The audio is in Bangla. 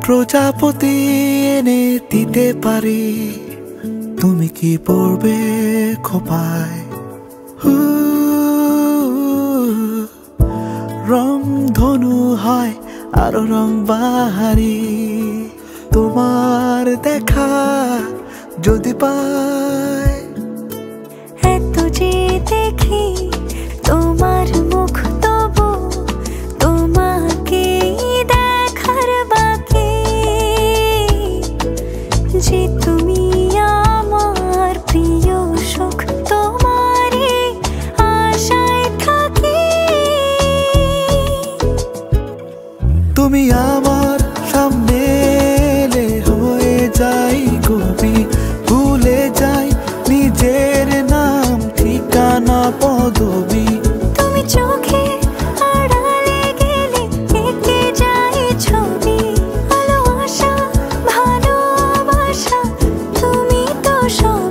প্রজাপতি এনে দিতে পারি, তুমি কি পড়বে খোপায়? রং ধনু হয় আরো রং বাহারি, তোমার দেখা যদি পায়। এত যে দেখি তোমার মুখ, তবু তোমাকে দেখার বাকি। যে তুমি আমার প্রিয় সুখ, তোমারই আশায় থাকি। তুমি আমার সামনে এলে হয়ে যাই কবি, ভুলে যাই নিজের নাম ঠিকানা পদবী। তুমি চোখে আড়ালে গেলে এঁকে যাই ছবি, আলো আশা ভালোবাসা তুমি তো সব।